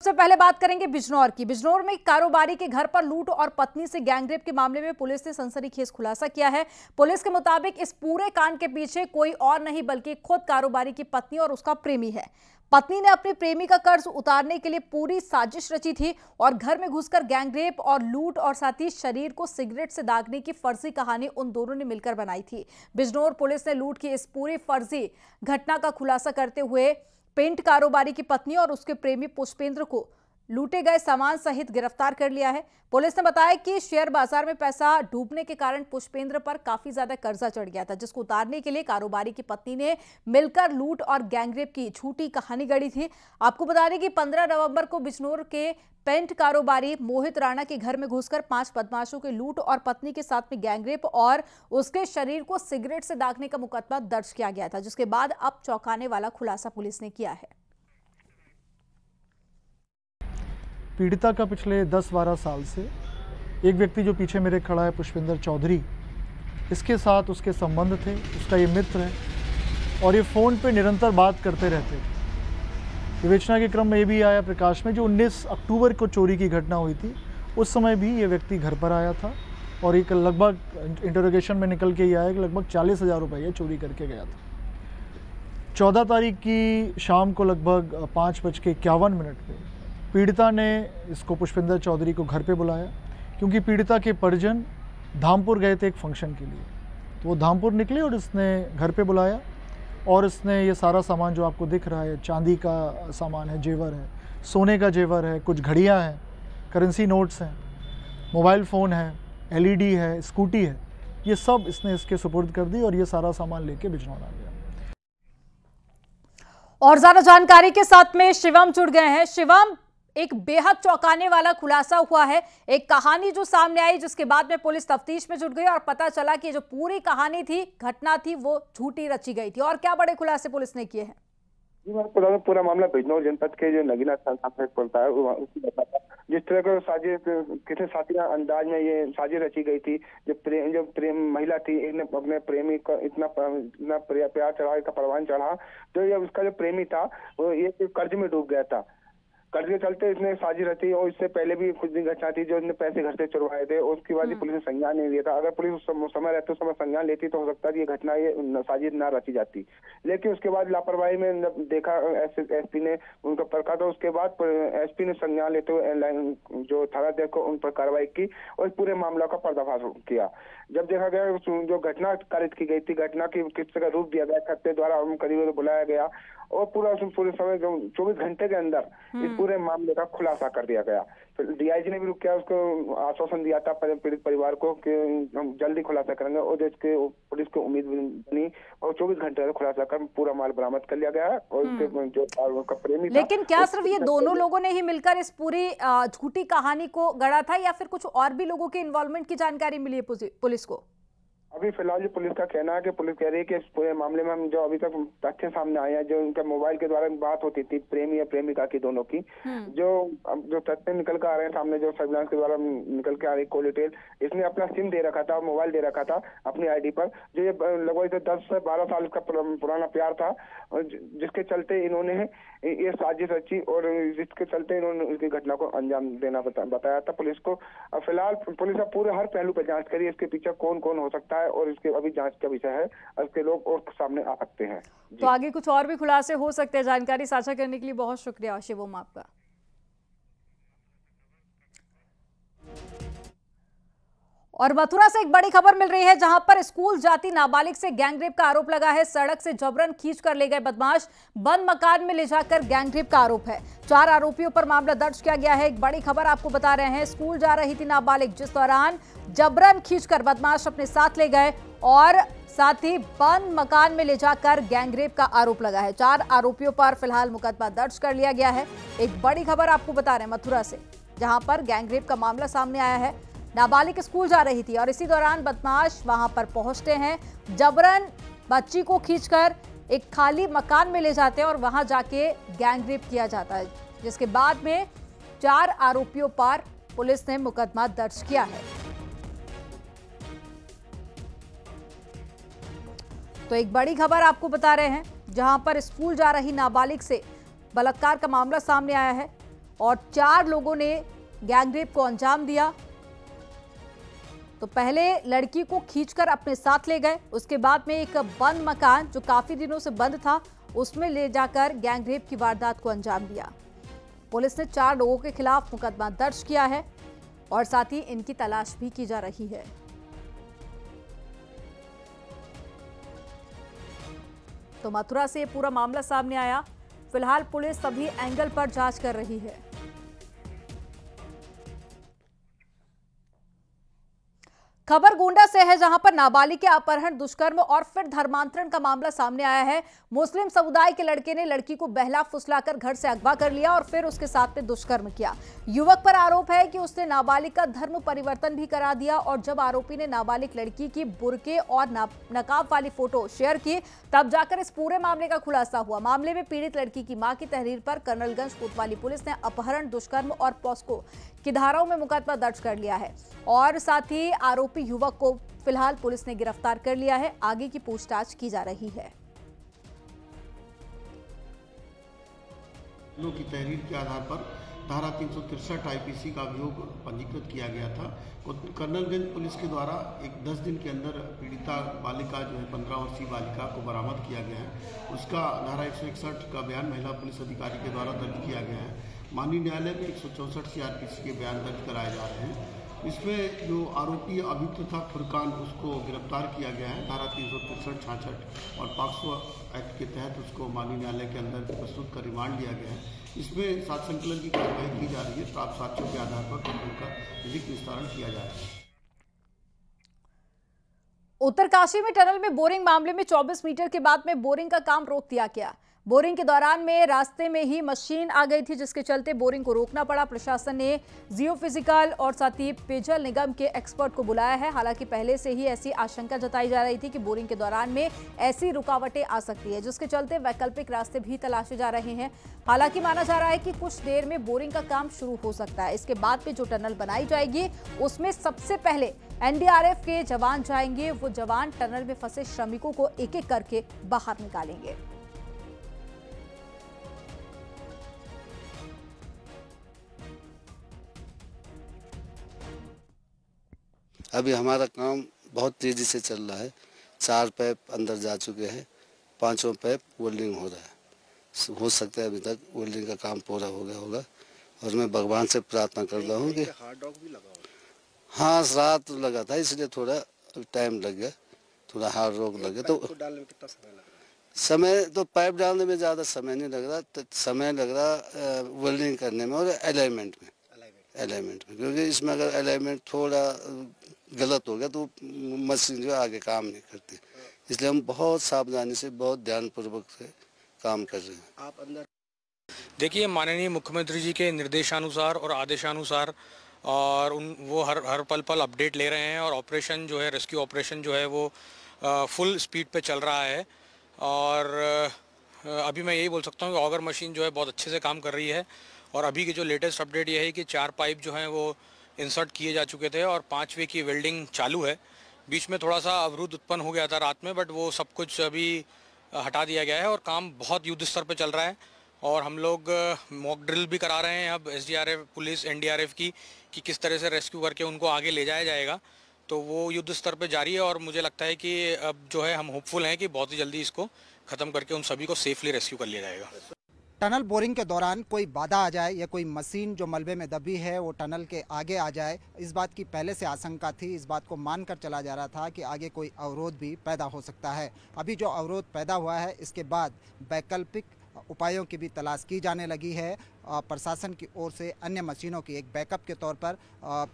सबसे पहले बात करेंगे बिजनौर की। बिजनौर में कारोबारी के घर पर लूट और पत्नी से गैंगरेप के मामले में पुलिस ने सनसनीखेज खुलासा किया है। पुलिस के मुताबिक इस पूरे कांड के पीछे कोई और नहीं बल्कि खुद कारोबारी की पत्नी और उसका प्रेमी है। पत्नी ने अपने प्रेमी का कर्ज उतारने के लिए पूरी साजिश रची थी और घर में घुसकर गैंगरेप और लूट और साथ ही शरीर को सिगरेट से दागने की फर्जी कहानी उन दोनों ने मिलकर बनाई थी। बिजनौर पुलिस ने लूट की इस पूरी फर्जी घटना का खुलासा करते हुए पेंट कारोबारी की पत्नी और उसके प्रेमी पुष्पेंद्र को लूटे गए सामान सहित गिरफ्तार कर लिया है। पुलिस ने बताया कि शेयर बाजार में पैसा डूबने के कारण पुष्पेंद्र पर काफी ज्यादा कर्जा चढ़ गया था, जिसको उतारने के लिए कारोबारी की पत्नी ने मिलकर लूट और गैंगरेप की झूठी कहानी गढ़ी थी। आपको बता दें कि 15 नवंबर को बिजनौर के पेंट कारोबारी मोहित राणा के घर में घुसकर 5 बदमाशों के लूट और पत्नी के साथ में गैंगरेप और उसके शरीर को सिगरेट से दागने का मुकदमा दर्ज किया गया था, जिसके बाद अब चौंकाने वाला खुलासा पुलिस ने किया है। पीड़िता का पिछले 10-12 साल से एक व्यक्ति जो पीछे मेरे खड़ा है, पुष्पेंद्र चौधरी, इसके साथ उसके संबंध थे। उसका ये मित्र है और ये फ़ोन पे निरंतर बात करते रहते। विवेचना के क्रम में ये भी आया प्रकाश में, जो 19 अक्टूबर को चोरी की घटना हुई थी, उस समय भी ये व्यक्ति घर पर आया था और एक लगभग इंटरोगेशन में निकल के ये आया कि लगभग 40,000 रुपये चोरी करके गया था। 14 तारीख की शाम को लगभग 5:51 पे पीड़िता ने इसको पुष्पेंद्र चौधरी को घर पे बुलाया, क्योंकि पीड़िता के परिजन धामपुर गए थे एक फंक्शन के लिए। तो वो धामपुर निकले और इसने घर पे बुलाया और इसने ये सारा सामान जो आपको दिख रहा है, चांदी का सामान है, जेवर है, सोने का जेवर है, कुछ घड़ियाँ हैं, करेंसी नोट्स हैं, मोबाइल फ़ोन है, LED है, स्कूटी है, ये सब इसने इसके सुपुर्द कर दी और ये सारा सामान लेके बिजनौर आ गया। और ज्यादा जानकारी के साथ में शिवम जुड़ गए हैं। शिवम, एक बेहद चौंकाने वाला खुलासा हुआ है, एक कहानी जो सामने आई, जिसके बाद में पुलिस तफ्तीश में जुट गई और पता चला कि जो पूरी कहानी थी, घटना थी, वो झूठी रची गई थी। और क्या बड़े खुलासे पुलिस ने किए हैं? जी, मैं बता दूं, पूरा मामला बिजनौर जनपद के जो नगीना थाना से पड़ता है, उसकी बताया जिस तरह का साजिश कितने साथिया अंदाज में ये साजिश रची गई थी। जो प्रेम महिला थी, इन्हें अपने प्रेमी का इतना प्यार चढ़ा, इसका परवान चढ़ा, तो ये उसका जो प्रेमी था वो ये कर्ज में डूब गया था। कर्ज के चलते इसने साजिश रची और इससे पहले भी कुछ दिन घटना थी जो इसने पैसे घर से चुरवाए थे। उसके बाद पुलिस ने संज्ञान नहीं लिया था। अगर पुलिस उस समय रहते, उस समय संज्ञान लेती तो हो सकता है ये घटना, ये साजिश ना रची जाती। लेकिन उसके बाद लापरवाही में देखा एसपी ने उनको परखा, तो उसके बाद एसपी ने संज्ञान लेते हुए जो थानाध्यक्ष को उन पर कार्रवाई की और पूरे मामला का पर्दाफाश किया। जब देखा गया जो घटना कारित की गई थी, घटना की किस तरह रूप दिया गया, खत्ते द्वारा करीब बुलाया गया और पूरे समय 24 घंटे के अंदर इस पूरे मामले का खुलासा कर दिया गया। फिर डीआईजी ने भी रुक किया, उसको आश्वासन दिया था पीड़ित परिवार को कि हम जल्दी खुलासा करेंगे और इसके पुलिस को उम्मीद बनी और 24 घंटे में खुलासा कर पूरा माल बरामद कर लिया गया है। और उसके जो प्रेमी था, लेकिन क्या सिर्फ ये दोनों लोगों ने ही मिलकर इस पूरी झूठी कहानी को गढ़ा था या फिर कुछ और भी लोगों के इन्वॉल्वमेंट की जानकारी मिली है पुलिस को? अभी फिलहाल जो पुलिस का कहना है कि पुलिस कह रही है कि इस पूरे मामले में हम जो अभी तक तथ्य सामने आए हैं, जो उनके मोबाइल के द्वारा बात होती थी प्रेमी या प्रेमिका की, दोनों की, जो तथ्य निकल कर आ रहे हैं सामने, जो सर्विलांस के द्वारा निकल के आ रही कॉल डिटेल, इसने अपना सिम दे रखा था, मोबाइल दे रखा था अपनी आईडी पर, जो ये लगभग 10 से 12 साल का पुराना प्यार था, जिसके चलते इन्होंने ये साजिश रची और जिसके चलते इन्होंने इसकी घटना को अंजाम देना बताया था पुलिस को। फिलहाल पुलिस अब पूरे हर पहलू पर जांच करी, इसके पीछे कौन कौन हो सकता है और इसके अभी जांच का विषय है, इसके लोग और सामने आ सकते हैं। तो आगे कुछ और भी खुलासे हो सकते हैं। जानकारी साझा करने के लिए बहुत शुक्रिया शिवम आपका। और मथुरा से एक बड़ी खबर मिल रही है, जहां पर स्कूल जाती नाबालिग से गैंगरेप का आरोप लगा है। सड़क से जबरन खींचकर ले गए बदमाश, बंद मकान में ले जाकर गैंगरेप का आरोप है। 4 आरोपियों पर मामला दर्ज किया गया है। एक बड़ी खबर आपको बता रहे हैं, स्कूल जा रही थी नाबालिग, जिस दौरान जबरन खींचकर बदमाश अपने साथ ले गए और साथ ही बंद मकान में ले जाकर गैंगरेप का आरोप लगा है। 4 आरोपियों पर फिलहाल मुकदमा दर्ज कर लिया गया है। एक बड़ी खबर आपको बता रहे हैं मथुरा से, जहां पर गैंगरेप का मामला सामने आया है। नाबालिग स्कूल जा रही थी और इसी दौरान बदमाश वहां पर पहुंचते हैं, जबरन बच्ची को खींचकर एक खाली मकान में ले जाते हैं और वहां जाके गैंगरेप किया जाता है, जिसके बाद में 4 आरोपियों पर पुलिस ने मुकदमा दर्ज किया है। तो एक बड़ी खबर आपको बता रहे हैं, जहां पर स्कूल जा रही नाबालिग से बलात्कार का मामला सामने आया है और 4 लोगों ने गैंगरेप को अंजाम दिया। तो पहले लड़की को खींचकर अपने साथ ले गए, उसके बाद में एक बंद मकान जो काफी दिनों से बंद था उसमें ले जाकर गैंगरेप की वारदात को अंजाम दिया। पुलिस ने 4 लोगों के खिलाफ मुकदमा दर्ज किया है और साथ ही इनकी तलाश भी की जा रही है। तो मथुरा से पूरा मामला सामने आया। फिलहाल पुलिस सभी एंगल पर जांच कर रही है। खबर गोंडा से है, जहां पर नाबालिग के अपहरण, दुष्कर्म और फिर धर्मांतरण का मामला सामने आया है। मुस्लिम समुदाय के लड़के ने लड़की को बहला फुसलाकर घर से अगवा कर लिया और फिर उसके साथ में दुष्कर्म किया। युवक पर आरोप है कि उसने नाबालिग का धर्म परिवर्तन भी करा दिया और जब आरोपी ने नाबालिग लड़की की बुर्के और नकाब वाली फोटो शेयर की, तब जाकर इस पूरे मामले का खुलासा हुआ। मामले में पीड़ित लड़की की मां की तहरीर पर कर्नलगंज कोतवाली पुलिस ने अपहरण, दुष्कर्म और पॉस्को की धाराओं में मुकदमा दर्ज कर लिया है और साथ ही आरोपी युवक को फिलहाल पुलिस ने गिरफ्तार कर लिया है। आगे की पूछताछ की जा रही है। की तहरीर के आधार पर धारा 363 आईपीसी का अभियोग पंजीकृत किया गया था। कर्नलगंज पुलिस के द्वारा 10 दिन के अंदर पीड़िता बालिका जो है 15 वर्षीय बालिका को बरामद किया गया है। उसका धारा 161 का बयान महिला पुलिस अधिकारी के द्वारा दर्ज किया गया है। माननीय न्यायालय में 164 सीआरपीसी के बयान दर्ज कराए जा रहे हैं। इसमें जो आरोपी अभियुक्त था फुरकान, उसको गिरफ्तार किया गया है। धारा 363, 66 और पॉक्सो एक्ट के तहत उसको माननीय न्यायालय के अंदर प्रस्तुत कर रिमांड लिया गया है। इसमें साक्ष्य संकलन की कार्रवाई की जा रही है। प्राप्त साक्ष्यों के आधार पर उनका विधिक निस्तारण किया जा रहा है। उत्तरकाशी में टनल में बोरिंग मामले में 24 मीटर के बाद में बोरिंग का काम रोक दिया गया। बोरिंग के दौरान में रास्ते में ही मशीन आ गई थी, जिसके चलते बोरिंग को रोकना पड़ा। प्रशासन ने जियोफिजिकल और साथ ही पेयजल निगम के एक्सपर्ट को बुलाया है। हालांकि पहले से ही ऐसी आशंका जताई जा रही थी कि बोरिंग के दौरान में ऐसी रुकावटें आ सकती है, जिसके चलते वैकल्पिक रास्ते भी तलाशे जा रहे हैं। हालांकि माना जा रहा है कि कुछ देर में बोरिंग का काम शुरू हो सकता है। इसके बाद में जो टनल बनाई जाएगी उसमें सबसे पहले एनडीआरएफ के जवान जाएंगे। वो जवान टनल में फंसे श्रमिकों को एक एक करके बाहर निकालेंगे। अभी हमारा काम बहुत तेज़ी से चल रहा है। 4 पाइप अंदर जा चुके हैं, 5वां पाइप वेल्डिंग हो रहा है। हो सकता है अभी तक वेल्डिंग का काम पूरा हो गया होगा और मैं भगवान से प्रार्थना कर रहा हूँ कि हाँ, रात लगा था इसलिए थोड़ा टाइम लग गया, थोड़ा हार्ड रॉक लग गया। तो डालने में कितना समय लग रहा है? समय तो पाइप डालने में ज़्यादा समय नहीं लग रहा, तो समय लग रहा वेल्डिंग करने में और अलाइनमेंट में, क्योंकि इसमें अगर अलाइनमेंट थोड़ा गलत हो गया तो मशीन जो आगे काम नहीं करती। इसलिए हम बहुत सावधानी से, बहुत ध्यानपूर्वक से काम कर रहे हैं। आप अंदर देखिए, माननीय मुख्यमंत्री जी के निर्देशानुसार और आदेशानुसार और वो हर पल अपडेट ले रहे हैं और ऑपरेशन जो है, रेस्क्यू ऑपरेशन जो है वो फुल स्पीड पे चल रहा है। और अभी मैं यही बोल सकता हूँ कि ऑगर मशीन जो है बहुत अच्छे से काम कर रही है। और अभी की जो लेटेस्ट अपडेट ये है कि 4 पाइप जो हैं वो इंसर्ट किए जा चुके थे और 5वें की वेल्डिंग चालू है। बीच में थोड़ा सा अवरुद्ध उत्पन्न हो गया था रात में, बट वो सब कुछ अभी हटा दिया गया है और काम बहुत युद्ध स्तर पे चल रहा है। और हम लोग मॉक ड्रिल भी करा रहे हैं अब एसडीआरएफ, पुलिस, एनडीआरएफ की, कि किस तरह से रेस्क्यू करके उनको आगे ले जाया जाएगा। तो वो युद्ध स्तर पे जारी है और मुझे लगता है कि अब जो है हम होपफुल हैं कि बहुत ही जल्दी इसको ख़त्म करके उन सभी को सेफली रेस्क्यू कर लिया जाएगा। टनल बोरिंग के दौरान कोई बाधा आ जाए या कोई मशीन जो मलबे में दबी है वो टनल के आगे आ जाए, इस बात की पहले से आशंका थी। इस बात को मानकर चला जा रहा था कि आगे कोई अवरोध भी पैदा हो सकता है। अभी जो अवरोध पैदा हुआ है, इसके बाद वैकल्पिक उपायों की भी तलाश की जाने लगी है। प्रशासन की ओर से अन्य मशीनों की एक बैकअप के तौर पर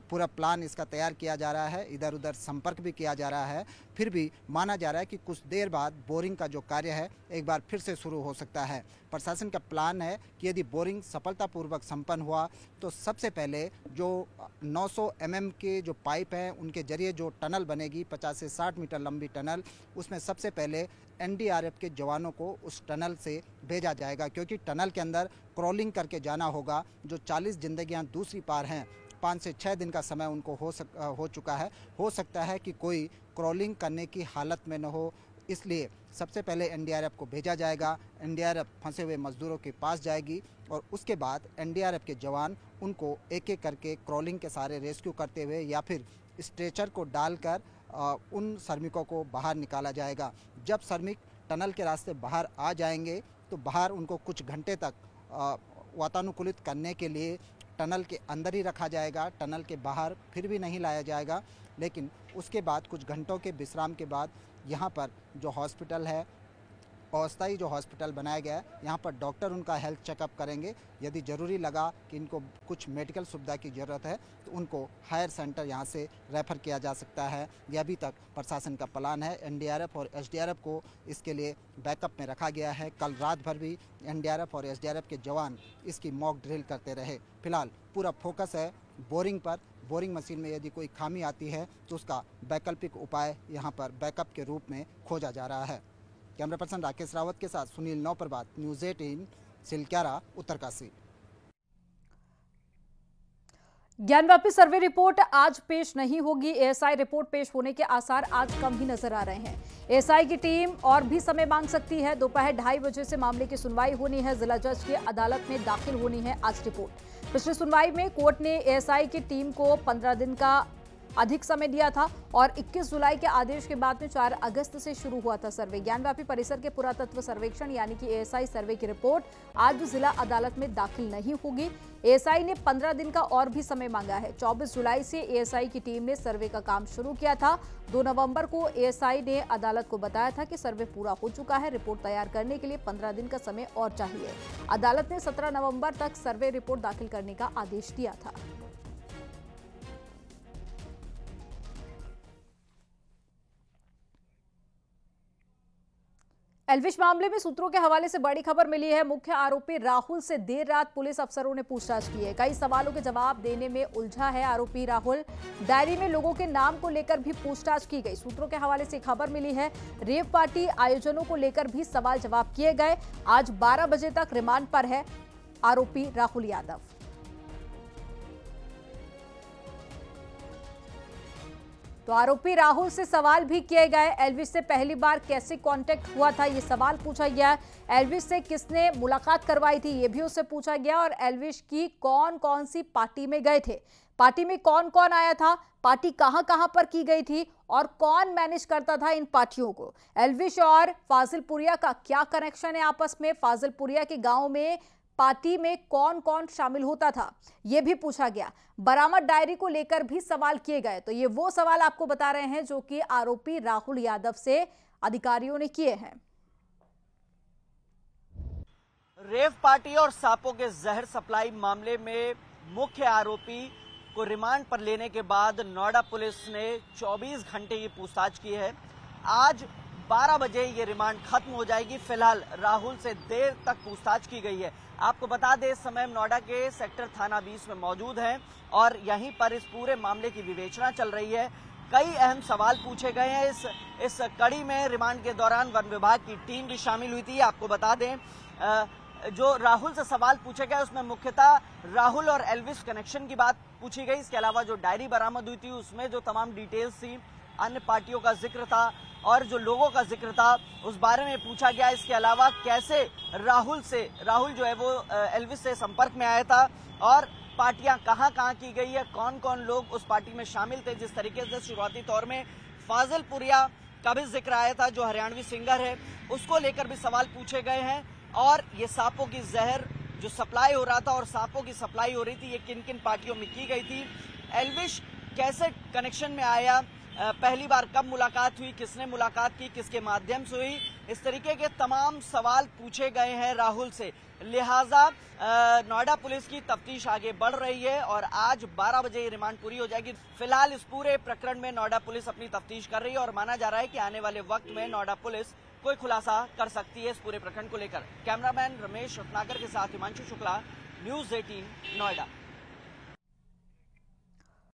पूरा प्लान इसका तैयार किया जा रहा है। इधर उधर संपर्क भी किया जा रहा है। फिर भी माना जा रहा है कि कुछ देर बाद बोरिंग का जो कार्य है एक बार फिर से शुरू हो सकता है। प्रशासन का प्लान है कि यदि बोरिंग सफलतापूर्वक संपन्न हुआ तो सबसे पहले जो 900 mm के जो पाइप हैं उनके जरिए जो टनल बनेगी, 50 से 60 मीटर लंबी टनल, उसमें सबसे पहले एनडीआरएफ के जवानों को उस टनल से भेजा जाएगा, क्योंकि टनल के अंदर क्रॉलिंग करके जाना होगा। जो 40 जिंदगियां दूसरी पार हैं, 5 से 6 दिन का समय उनको हो चुका है। हो सकता है कि कोई क्रॉलिंग करने की हालत में न हो, इसलिए सबसे पहले एनडीआरएफ को भेजा जाएगा। एनडीआरएफ फंसे हुए मजदूरों के पास जाएगी और उसके बाद एनडीआरएफ के जवान उनको एक एक करके क्रॉलिंग के सहारे रेस्क्यू करते हुए या फिर स्ट्रेचर को डालकर उन श्रमिकों को बाहर निकाला जाएगा। जब श्रमिक टनल के रास्ते बाहर आ जाएंगे तो बाहर उनको कुछ घंटे तक वातानुकूलित करने के लिए टनल के अंदर ही रखा जाएगा। टनल के बाहर फिर भी नहीं लाया जाएगा, लेकिन उसके बाद कुछ घंटों के विश्राम के बाद यहाँ पर जो हॉस्पिटल है, अस्थायी जो हॉस्पिटल बनाया गया है, यहाँ पर डॉक्टर उनका हेल्थ चेकअप करेंगे। यदि ज़रूरी लगा कि इनको कुछ मेडिकल सुविधा की ज़रूरत है तो उनको हायर सेंटर यहाँ से रेफ़र किया जा सकता है। यह अभी तक प्रशासन का प्लान है। एनडीआरएफ और एसडीआरएफ को इसके लिए बैकअप में रखा गया है। कल रात भर भी एनडीआरएफ और एसडीआरएफ के जवान इसकी मॉक ड्रिल करते रहे। फिलहाल पूरा फोकस है बोरिंग पर। बोरिंग मशीन में यदि कोई खामी आती है तो उसका वैकल्पिक उपाय यहाँ पर बैकअप के रूप में खोजा जा रहा है। कैमरा पर्सन राकेश रावत के साथ Sunil Nauprabhat, news 18, Silkyara, Uttarkashi. Gyanvapi survey report आज पेश नहीं होगी। एएसआई रिपोर्ट पेश होने के आसार आज कम ही नजर आ रहे हैं। एएसआई की टीम और भी समय मांग सकती है। दोपहर 2:30 बजे से मामले की सुनवाई होनी है। जिला जज की अदालत में दाखिल होनी है आज रिपोर्ट। पिछली सुनवाई में कोर्ट ने एएसआई की टीम को 15 दिन का अधिक समय दिया था और 21 जुलाई के आदेश के बाद में 4 अगस्त से शुरू हुआ था सर्वे। ज्ञानव्यापी परिसर के पुरातत्व सर्वेक्षण यानी कि एएसआई सर्वे की रिपोर्ट आज जिला अदालत में दाखिल नहीं होगी। एएसआई ने 15 दिन का और भी समय मांगा है। 24 जुलाई से एएसआई की टीम ने सर्वे का काम शुरू किया था। 2 नवंबर को एएसआई ने अदालत को बताया था कि सर्वे पूरा हो चुका है। रिपोर्ट तैयार करने के लिए 15 दिन का समय और चाहिए। अदालत ने 17 नवंबर तक सर्वे रिपोर्ट दाखिल करने का आदेश दिया था। एल्विश मामले में सूत्रों के हवाले से बड़ी खबर मिली है। मुख्य आरोपी राहुल से देर रात पुलिस अफसरों ने पूछताछ की है। कई सवालों के जवाब देने में उलझा है आरोपी राहुल। डायरी में लोगों के नाम को लेकर भी पूछताछ की गई। सूत्रों के हवाले से खबर मिली है। रेव पार्टी आयोजनों को लेकर भी सवाल जवाब किए गए। आज 12 बजे तक रिमांड पर है आरोपी राहुल यादव। तो आरोपी राहुल से सवाल भी किए गए। एल्विश से पहली बार कैसे कांटेक्ट हुआ था, ये सवाल पूछा गया। एल्विश से किसने मुलाकात करवाई थी, ये भी उससे पूछा गया। और एल्विश की कौन कौन सी पार्टी में गए थे, पार्टी में कौन कौन आया था, पार्टी कहां कहां पर की गई थी और कौन मैनेज करता था इन पार्टियों को। एल्विश और फाजिलपुरिया का क्या कनेक्शन है आपस में, फाजिलपुरिया के गाँव में पार्टी में कौन कौन शामिल होता था, यह भी पूछा गया। बरामद डायरी को लेकर भी सवाल किए गए। तो ये वो सवाल आपको बता रहे हैं जो कि आरोपी राहुल यादव से अधिकारियों ने किए हैं। रेव पार्टी और सांपों के जहर सप्लाई मामले में मुख्य आरोपी को रिमांड पर लेने के बाद नोएडा पुलिस ने 24 घंटे की पूछताछ की है। आज 12 बजे ये रिमांड खत्म हो जाएगी। फिलहाल राहुल से देर तक पूछताछ की गई है। आपको बता दें, इस समय नोएडा के सेक्टर थाना 20 में मौजूद हैं और यहीं पर इस पूरे मामले की विवेचना चल रही है। कई अहम सवाल पूछे गए हैं। इस कड़ी में रिमांड के दौरान वन विभाग की टीम भी शामिल हुई थी। आपको बता दें, जो राहुल से सवाल पूछे गए उसमें मुख्यतः राहुल और एल्विश कनेक्शन की बात पूछी गई। इसके अलावा जो डायरी बरामद हुई थी उसमें जो तमाम डिटेल्स थी, अन्य पार्टियों का जिक्र था और जो लोगों का जिक्र था उस बारे में पूछा गया। इसके अलावा कैसे राहुल जो है वो एल्विश से संपर्क में आया था और पार्टियां कहां कहां की गई है, कौन कौन लोग उस पार्टी में शामिल थे। जिस तरीके से शुरुआती तौर में फाजिलपुरिया का भी जिक्र आया था, जो हरियाणवी सिंगर है, उसको लेकर भी सवाल पूछे गए हैं। और ये सांपों की जहर जो सप्लाई हो रहा था और सांपों की सप्लाई हो रही थी, ये किन किन पार्टियों में की गई थी, एल्विश कैसे कनेक्शन में आया, पहली बार कब मुलाकात हुई, किसने मुलाकात की, किसके माध्यम से हुई, इस तरीके के तमाम सवाल पूछे गए हैं राहुल से। लिहाजा नोएडा पुलिस की तफ्तीश आगे बढ़ रही है और आज 12 बजे रिमांड पूरी हो जाएगी। फिलहाल इस पूरे प्रकरण में नोएडा पुलिस अपनी तफ्तीश कर रही है और माना जा रहा है कि आने वाले वक्त में नोएडा पुलिस कोई खुलासा कर सकती है इस पूरे प्रकरण को लेकर। कैमरामैन रमेश रत्नाकर के साथ हिमांशु शुक्ला, न्यूज़ 18 नोएडा।